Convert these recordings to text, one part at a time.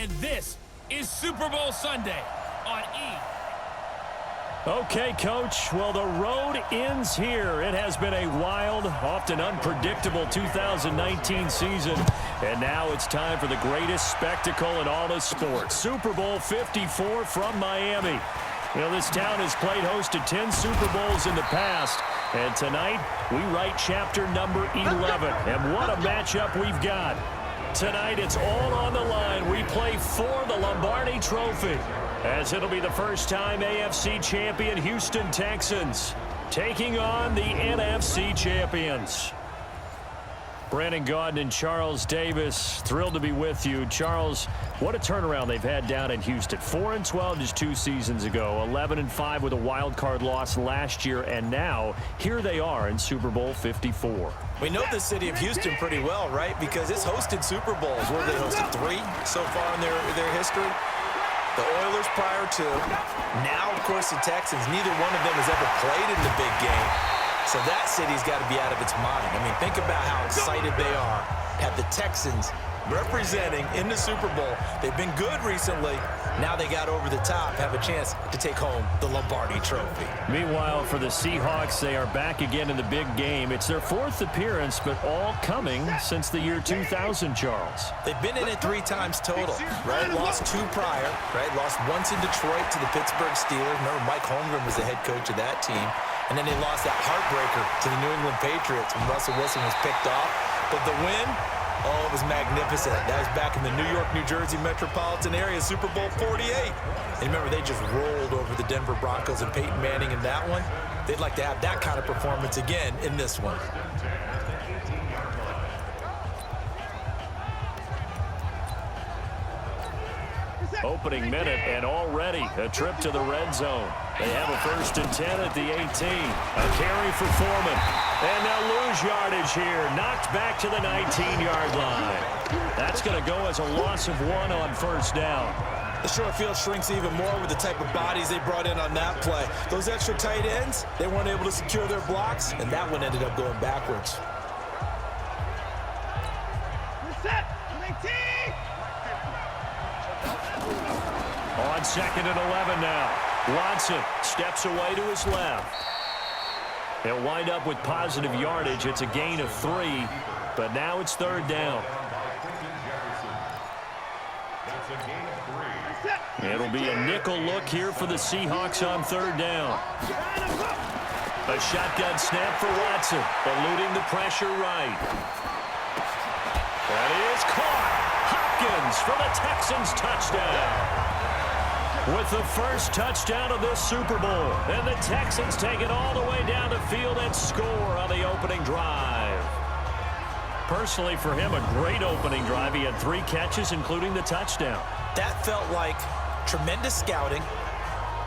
And this is Super Bowl Sunday on E! Okay, Coach. Well, the road ends here. It has been a wild, often unpredictable 2019 season. And now it's time for the greatest spectacle in all of sports. Super Bowl 54 from Miami. You know, this town has played host to 10 Super Bowls in the past. And tonight, we write chapter number 11. And what a matchup we've got. Tonight, it's all on the line. We play for the Lombardi Trophy, as it'll be the first time AFC champion Houston Texans taking on the NFC champions. Brandon Gaudin and Charles Davis, thrilled to be with you. Charles, what a turnaround they've had down in Houston. 4-12 just 2 seasons ago, 11-5 with a wild card loss last year, and now here they are in Super Bowl 54. We know the city of Houston pretty well, right? Because it's hosted Super Bowls. Where they hosted 3 so far in their history. The Oilers prior to. Now, of course, the Texans. Neither one of them has ever played in the big game. So that city's got to be out of its mind. I mean, think about how excited they are. Have the Texans representing in the Super Bowl. They've been good recently. Now they got over the top, have a chance to take home the Lombardi Trophy. Meanwhile, for the Seahawks, they are back again in the big game. It's their 4th appearance, but all coming since the year 2000, Charles. They've been in it 3 times total, right? Lost 2 prior, right? Lost once in Detroit to the Pittsburgh Steelers. Remember, Mike Holmgren was the head coach of that team. And then they lost that heartbreaker to the New England Patriots when Russell Wilson was picked off. But the win, oh, it was magnificent. That was back in the New York, New Jersey metropolitan area, Super Bowl 48. And remember, they just rolled over the Denver Broncos and Peyton Manning in that one. They'd like to have that kind of performance again in this one. Opening minute, and already a trip to the red zone. They have a 1st and 10 at the 18. A carry for Foreman. And they'll lose yardage here. Knocked back to the 19-yard line. That's going to go as a loss of 1 on 1st down. The short field shrinks even more with the type of bodies they brought in on that play. Those extra tight ends, they weren't able to secure their blocks, and that one ended up going backwards. On 2nd and 11 now. Watson steps away to his left. They'll wind up with positive yardage. It's a gain of 3, but now it's 3rd down. It'll be a nickel look here for the Seahawks on 3rd down. A shotgun snap for Watson, eluding the pressure right. That is caught. Hopkins for the Texans touchdown. With the first touchdown of this Super Bowl. And the Texans take it all the way down the field and score on the opening drive. Personally, for him, a great opening drive. He had 3 catches, including the touchdown. That felt like tremendous scouting,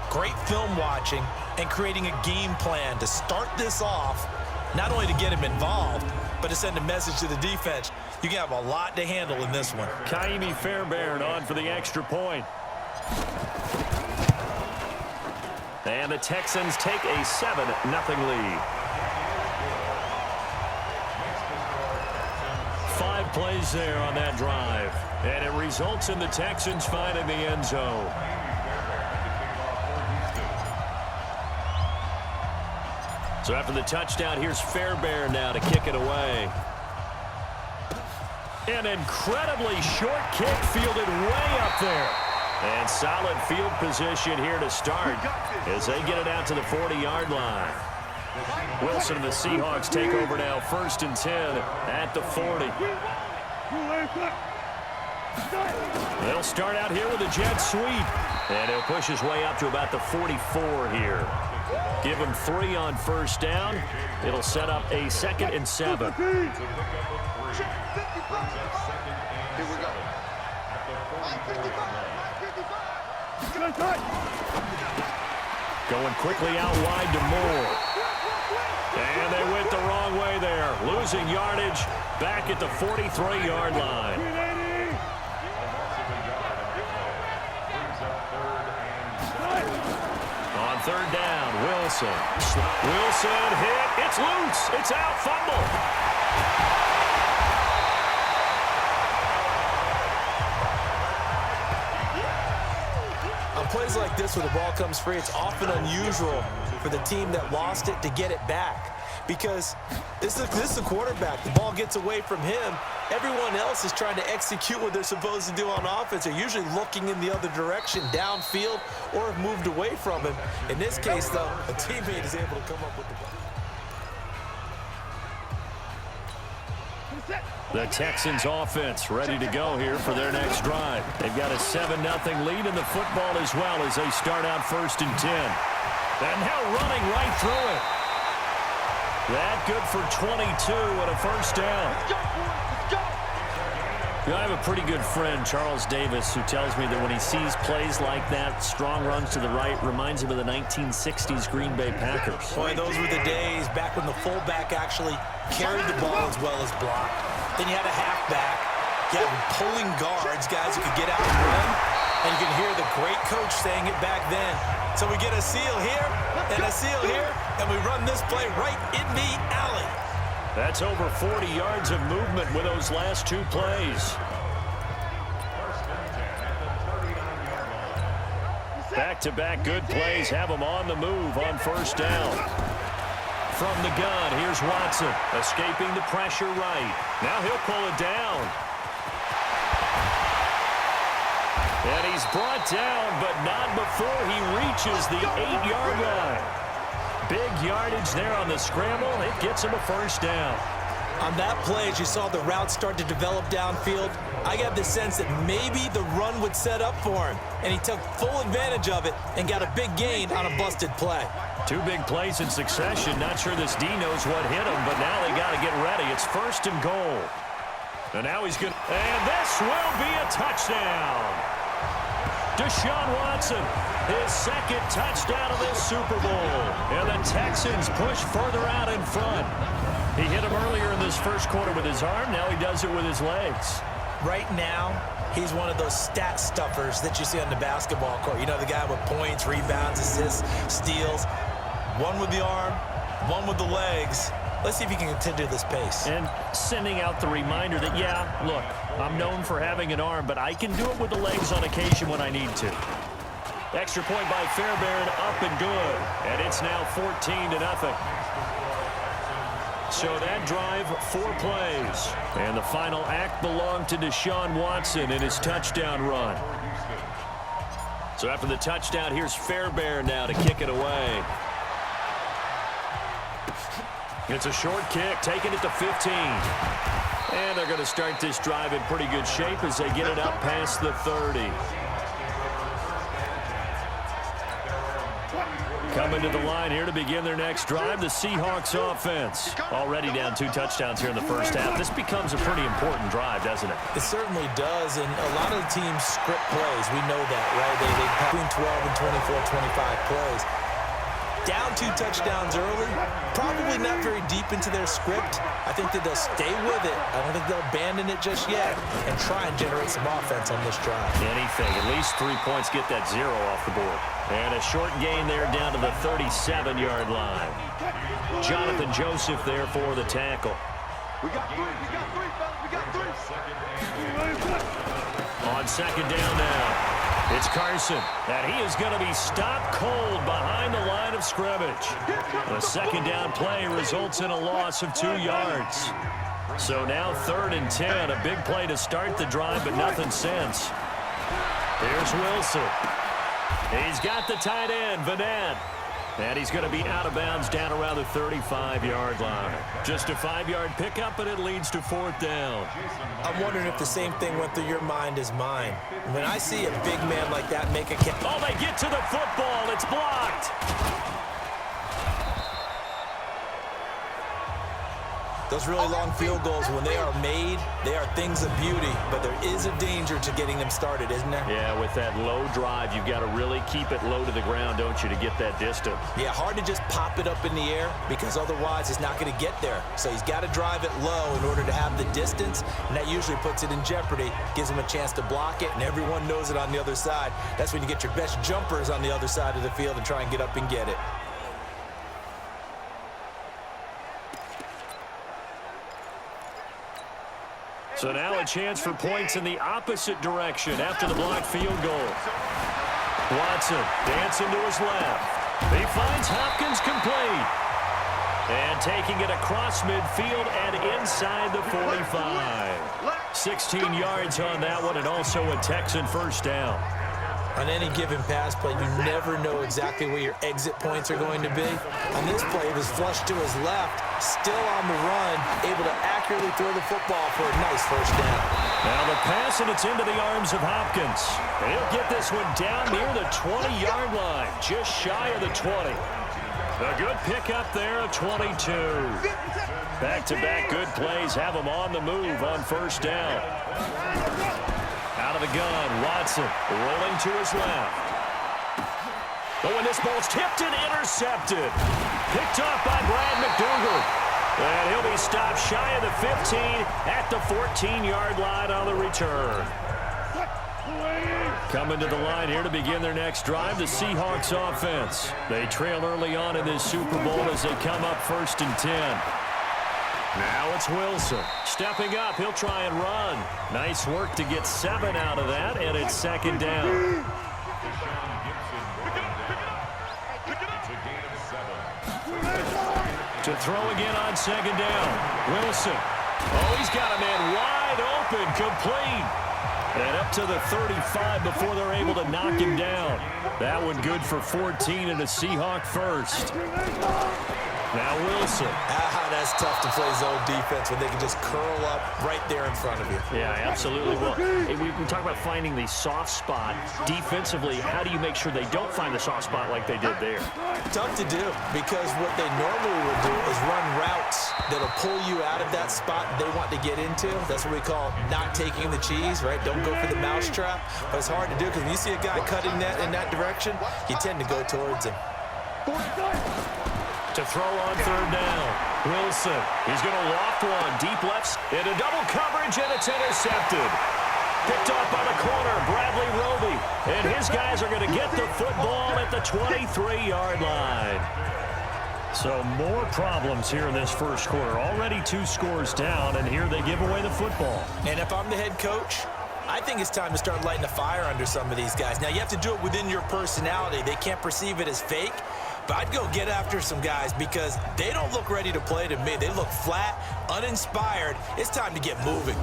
great film watching, and creating a game plan to start this off, not only to get him involved, but to send a message to the defense. You can have a lot to handle in this one. Kaimi Fairbairn on for the extra point. And the Texans take a 7-0 lead. 5 plays there on that drive. And it results in the Texans finding the end zone. So after the touchdown, here's Fairbairn now to kick it away. An incredibly short kick fielded way up there. And solid field position here to start as they get it out to the 40-yard line. Wilson and the Seahawks take over now, 1st and 10 at the 40. They'll start out here with a jet sweep. And he'll push his way up to about the 44 here. Give him 3 on 1st down. It'll set up a 2nd and 7. Going quickly out wide to Moore. And they went the wrong way there. Losing yardage back at the 43-yard line. On 3rd down, Wilson. Wilson hit. It's loose. It's out. Fumble. On plays like this where the ball comes free, it's often unusual for the team that lost it to get it back. Because this is a quarterback. The ball gets away from him. Everyone else is trying to execute what they're supposed to do on offense. They're usually looking in the other direction, downfield, or have moved away from him. In this case, though, a teammate is able to come up with the ball. The Texans offense ready to go here for their next drive. They've got a 7-0 lead in the football as well as they start out 1st and 10. And now running right through it. That good for 22 and a 1st down. I have a pretty good friend, Charles Davis, who tells me that when he sees plays like that, strong runs to the right, reminds him of the 1960s Green Bay Packers. Boy, those were the days back when the fullback actually carried the ball as well as blocked. Then you had a halfback. You had pulling guards, guys who could get out and run. And you can hear the great coach saying it back then. So we get a seal here and a seal here, and we run this play right in the alley. That's over 40 yards of movement with those last 2 plays. Back-to-back good plays have them on the move on 1st down. From the gun, here's Watson, escaping the pressure right. Now he'll pull it down. And he's brought down, but not before he reaches the 8-yard line. Big yardage there on the scramble. It gets him a 1st down. On that play, as you saw the route start to develop downfield, I got the sense that maybe the run would set up for him. And he took full advantage of it and got a big gain on a busted play. 2 big plays in succession. Not sure this D knows what hit him, but now they got to get ready. It's 1st and goal. And now he's good. And this will be a touchdown. Deshaun Watson, his 2nd touchdown of this Super Bowl. And the Texans push further out in front. He hit him earlier in this 1st quarter with his arm. Now he does it with his legs. Right now, he's one of those stat stuffers that you see on the basketball court. You know, the guy with points, rebounds, assists, steals. One with the arm, one with the legs. Let's see if he can continue this pace. And sending out the reminder that, yeah, look, I'm known for having an arm, but I can do it with the legs on occasion when I need to. Extra point by Fairbairn, up and good. And it's now 14-0. So that drive, 4 plays. And the final act belonged to Deshaun Watson in his touchdown run. So after the touchdown, here's Fairbairn now to kick it away. It's a short kick, taking it to 15. And they're going to start this drive in pretty good shape as they get it up past the 30. Coming to the line here to begin their next drive, the Seahawks offense. Already down 2 touchdowns here in the 1st half. This becomes a pretty important drive, doesn't it? It certainly does, and a lot of the teams script plays. We know that, right? They between 12 and 24, 25 plays. Down 2 touchdowns early, probably not very deep into their script. I think that they'll stay with it. I don't think they'll abandon it just yet and try and generate some offense on this drive. Anything, at least 3 points, get that 0 off the board. And a short gain there down to the 37-yard line. Jonathan Joseph there for the tackle. We got 3, fellas, we got 3. On 2nd down now. It's Carson, and he is going to be stopped cold behind the line of scrimmage. The 2nd down play results in a loss of 2 yards. So now 3rd and 10, a big play to start the drive, but nothing since. Here's Wilson. He's got the tight end, Vanette. And he's going to be out of bounds down around the 35-yard line. Just a 5-yard pickup, and it leads to 4th down. I'm wondering if the same thing went through your mind as mine. When I see a big man like that make a catch. Oh, they get to the football. It's blocked. Those really long field goals, when they are made, they are things of beauty, but there is a danger to getting them started, isn't there? Yeah, with that low drive, you've got to really keep it low to the ground, don't you, to get that distance. Yeah, hard to just pop it up in the air because otherwise it's not going to get there. So he's got to drive it low in order to have the distance, and that usually puts it in jeopardy, gives him a chance to block it, and everyone knows it on the other side. That's when you get your best jumpers on the other side of the field and try and get up and get it. So now a chance for points in the opposite direction after the blocked field goal. Watson dancing to his left. He finds Hopkins complete. And taking it across midfield and inside the 45. 16 yards on that one, and also a Texan first down. On any given pass play, you never know exactly where your exit points are going to be. On this play, it was flushed to his left, still on the run, able to accurately throw the football for a nice first down. Now the pass, and it's into the arms of Hopkins. And he'll get this one down near the 20-yard line, just shy of the 20. A good pickup there of 22. Back-to-back good plays have him on the move on first down. Out of the gun, Watson rolling to his left. Oh, and this ball's tipped and intercepted. Picked off by Brad McDougal. And he'll be stopped shy of the 15 at the 14-yard line on the return. Coming to the line here to begin their next drive, the Seahawks offense. They trail early on in this Super Bowl as they come up 1st and 10. Now it's Wilson. Stepping up, he'll try and run. Nice work to get 7 out of that, and it's 2nd down. To throw again on 2nd down. Wilson. Oh, he's got a man wide open, complete. And up to the 35 before they're able to knock him down. That one good for 14 and a Seahawk first. Now Wilson. That's tough to play zone defense when they can just curl up right there in front of you. Yeah, absolutely. Well, we talk about finding the soft spot defensively. How do you make sure they don't find the soft spot like they did there? Tough to do, because what they normally would do is run routes that'll pull you out of that spot they want to get into. That's what we call not taking the cheese, right? Don't go for the mousetrap. But it's hard to do, because when you see a guy cutting that in that direction, you tend to go towards him. To throw on 3rd down. Wilson. He's going to loft one. Deep left. Into double coverage, and it's intercepted. Picked off by the corner, Bradley Roby. And his guys are going to get the football at the 23-yard line. So more problems here in this first quarter. Already 2 scores down, and here they give away the football. And if I'm the head coach, I think it's time to start lighting a fire under some of these guys. Now, you have to do it within your personality. They can't perceive it as fake. But I'd go get after some guys, because they don't look ready to play to me. They look flat, uninspired. It's time to get moving.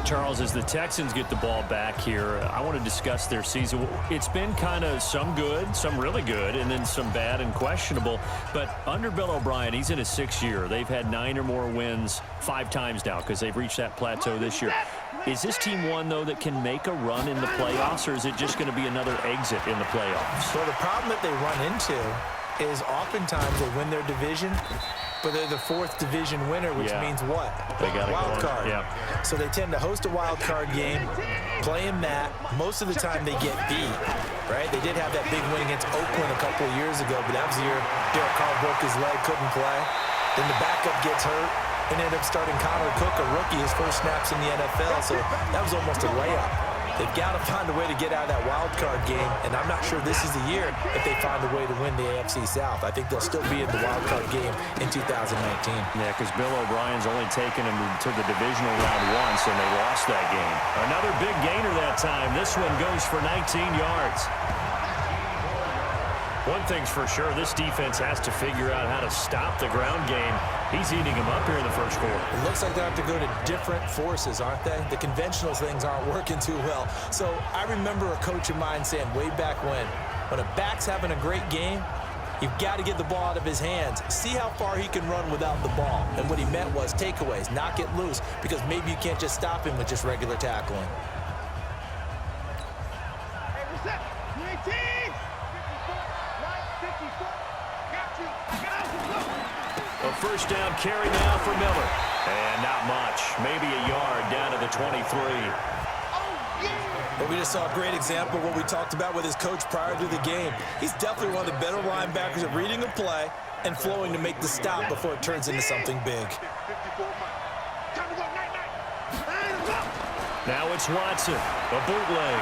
Charles, as the Texans get the ball back here, I want to discuss their season. It's been kind of some good, some really good, and then some bad and questionable. But under Bill O'Brien, he's in his 6th year. They've had 9 or more wins 5 times now, because they've reached that plateau this year. Is this team one, though, that can make a run in the playoffs, or is it just going to be another exit in the playoffs? Well, the problem that they run into is oftentimes they win their division, but they're the 4th division winner, which means what? They got a wild card. Yeah. So they tend to host a wild card game, play in that. Most of the time they get beat, right? They did have that big win against Oakland a couple of years ago, but that was the year Derek Carr broke his leg, couldn't play. Then the backup gets hurt and ended up starting Connor Cook, a rookie, his first snaps in the NFL. So that was almost a layup. They've got to find a way to get out of that wild card game, and I'm not sure this is the year if they find a way to win the AFC South. I think they'll still be in the wild card game in 2019. Yeah, because Bill O'Brien's only taken them to the divisional round once, and they lost that game. Another big gainer that time. This one goes for 19 yards. One thing's for sure, this defense has to figure out how to stop the ground game. He's eating them up here in the first quarter. It looks like they have to go to different forces, aren't they? The conventional things aren't working too well. So I remember a coach of mine saying way back when a back's having a great game, you've got to get the ball out of his hands. See how far he can run without the ball. And what he meant was takeaways, knock it loose, because maybe you can't just stop him with just regular tackling. A first down carry now for Miller. And not much. Maybe a yard down to the 23. But we just saw a great example of what we talked about with his coach prior to the game. He's definitely one of the better linebackers at reading a play and flowing to make the stop before it turns into something big. Now it's Watson. A bootleg.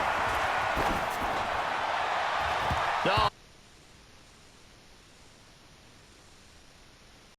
No,